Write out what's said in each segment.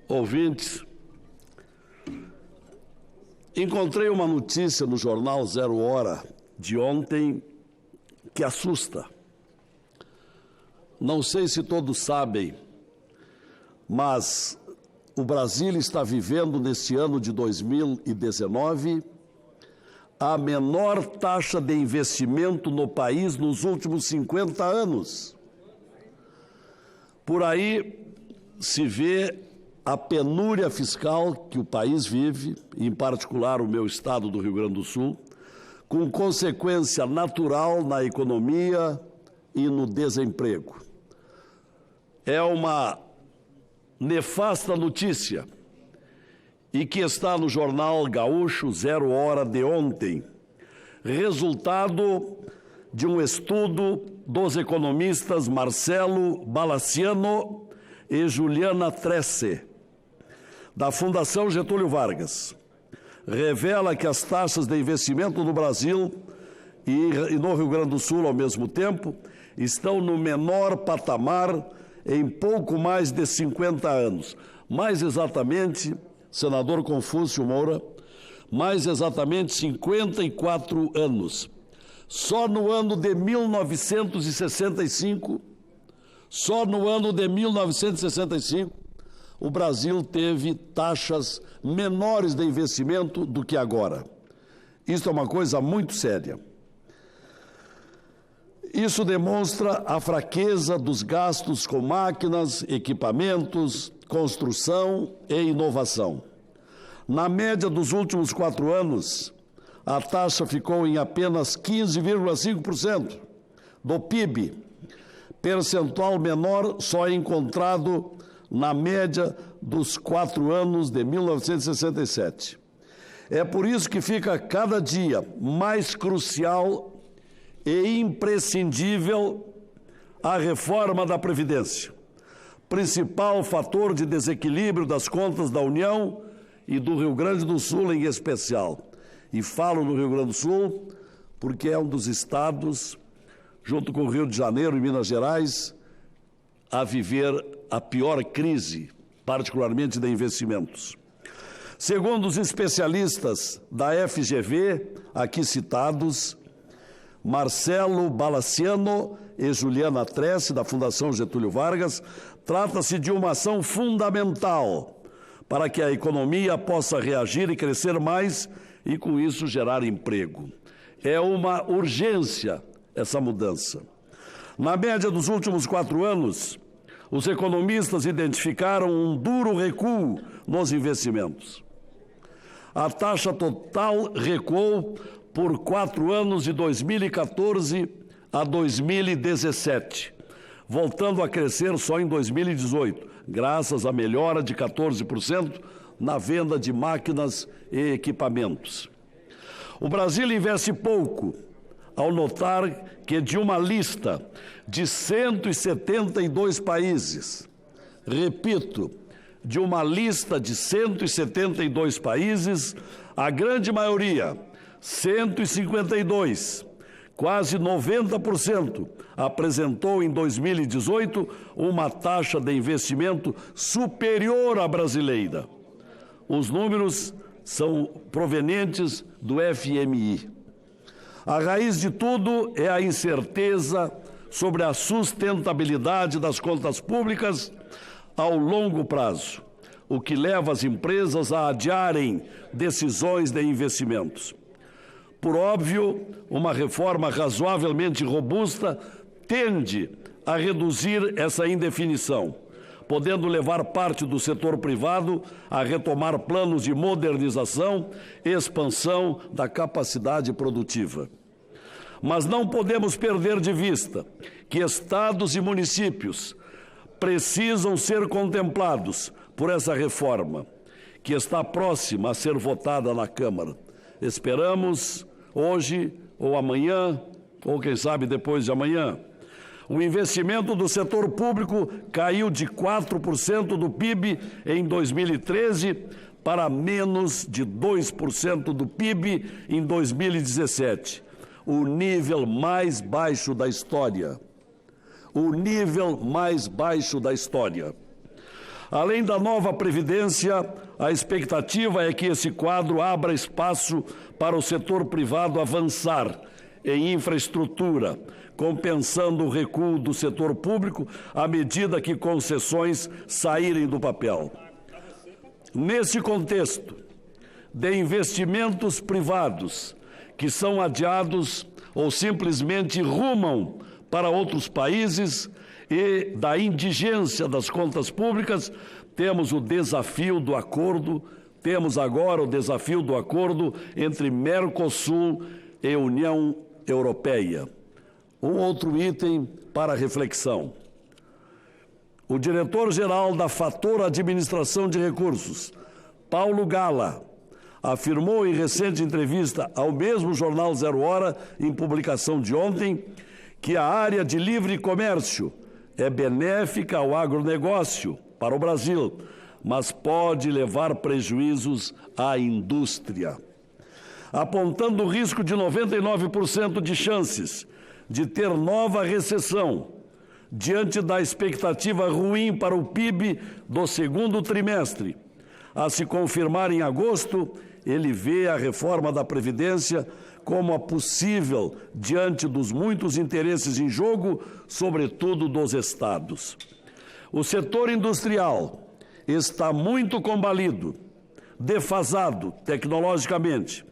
ouvintes, encontrei uma notícia no jornal Zero Hora de ontem que assusta. Não sei se todos sabem, mas o Brasil está vivendo neste ano de 2019 a menor taxa de investimento no país nos últimos 50 anos. Por aí se vê a penúria fiscal que o país vive, em particular o meu estado do Rio Grande do Sul, com consequência natural na economia e no desemprego. É uma nefasta notícia e que está no jornal Gaúcho Zero Hora de ontem, resultado de um estudo dos economistas Marcelo Balaciano e Juliana Tresse, da Fundação Getúlio Vargas. Revela que as taxas de investimento no Brasil e no Rio Grande do Sul, ao mesmo tempo, estão no menor patamar em pouco mais de 50 anos. Mais exatamente, senador Confúcio Moura, mais exatamente 54 anos. Só no ano de 1965, o Brasil teve taxas menores de investimento do que agora. Isso é uma coisa muito séria. Isso demonstra a fraqueza dos gastos com máquinas, equipamentos, construção e inovação. Na média dos últimos 4 anos, a taxa ficou em apenas 15,5% do PIB, percentual menor só encontrado na média dos 4 anos de 1967. É por isso que fica cada dia mais crucial e imprescindível a reforma da Previdência, principal fator de desequilíbrio das contas da União e do Rio Grande do Sul em especial. E falo no Rio Grande do Sul porque é um dos estados, junto com o Rio de Janeiro e Minas Gerais, a viver a pior crise, particularmente de investimentos. Segundo os especialistas da FGV, aqui citados, Marcelo Balaciano e Juliana Tresse, da Fundação Getúlio Vargas, trata-se de uma ação fundamental para que a economia possa reagir e crescer mais e, com isso, gerar emprego. É uma urgência essa mudança. Na média dos últimos 4 anos, os economistas identificaram um duro recuo nos investimentos. A taxa total recuou por 4 anos, de 2014 a 2017, voltando a crescer só em 2018, graças à melhora de 14% na venda de máquinas e equipamentos. O Brasil investe pouco, ao notar que de uma lista de 172 países, repito, de uma lista de 172 países, a grande maioria, 152, quase 90%, apresentou em 2018 uma taxa de investimento superior à brasileira. Os números são provenientes do FMI. A raiz de tudo é a incerteza sobre a sustentabilidade das contas públicas ao longo prazo, o que leva as empresas a adiarem decisões de investimentos. Por óbvio, uma reforma razoavelmente robusta tende a reduzir essa indefinição, podendo levar parte do setor privado a retomar planos de modernização e expansão da capacidade produtiva. Mas não podemos perder de vista que estados e municípios precisam ser contemplados por essa reforma, que está próxima a ser votada na Câmara. Esperamos hoje ou amanhã, ou quem sabe depois de amanhã. O investimento do setor público caiu de 4% do PIB em 2013 para menos de 2% do PIB em 2017. O nível mais baixo da história. Além da nova Previdência, a expectativa é que esse quadro abra espaço para o setor privado avançar em infraestrutura, compensando o recuo do setor público à medida que concessões saírem do papel. Nesse contexto de investimentos privados que são adiados ou simplesmente rumam para outros países e da indigência das contas públicas, temos agora o desafio do acordo entre Mercosul e União Europeia. Um outro item para reflexão. O diretor-geral da Fator Administração de Recursos, Paulo Gala, afirmou em recente entrevista ao mesmo jornal Zero Hora, em publicação de ontem, que a área de livre comércio é benéfica ao agronegócio para o Brasil, mas pode levar prejuízos à indústria, apontando o risco de 99% de chances de ter nova recessão diante da expectativa ruim para o PIB do segundo trimestre. A se confirmar em agosto, ele vê a reforma da Previdência como a possível diante dos muitos interesses em jogo, sobretudo dos estados. O setor industrial está muito combalido, defasado tecnologicamente.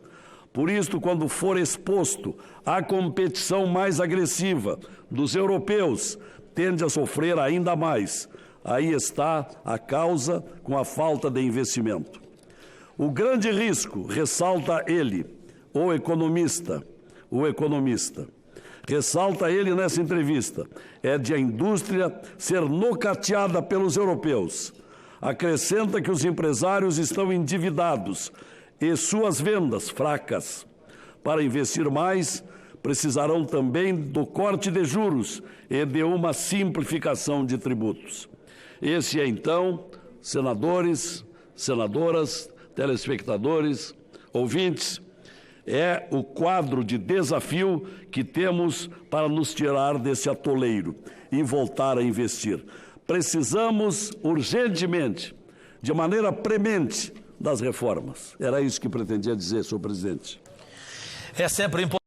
Por isso, quando for exposto à competição mais agressiva dos europeus, tende a sofrer ainda mais. Aí está a causa com a falta de investimento. O grande risco, ressalta ele, o economista, ressalta ele nessa entrevista, é de a indústria ser nocateada pelos europeus. Acrescenta que os empresários estão endividados e suas vendas fracas. Para investir mais, precisarão também do corte de juros e de uma simplificação de tributos. Esse é, então, senadores, senadoras, telespectadores, ouvintes, é o quadro de desafio que temos para nos tirar desse atoleiro e voltar a investir. Precisamos urgentemente, de maneira premente, das reformas. Era isso que pretendia dizer, senhor presidente. É sempre importante.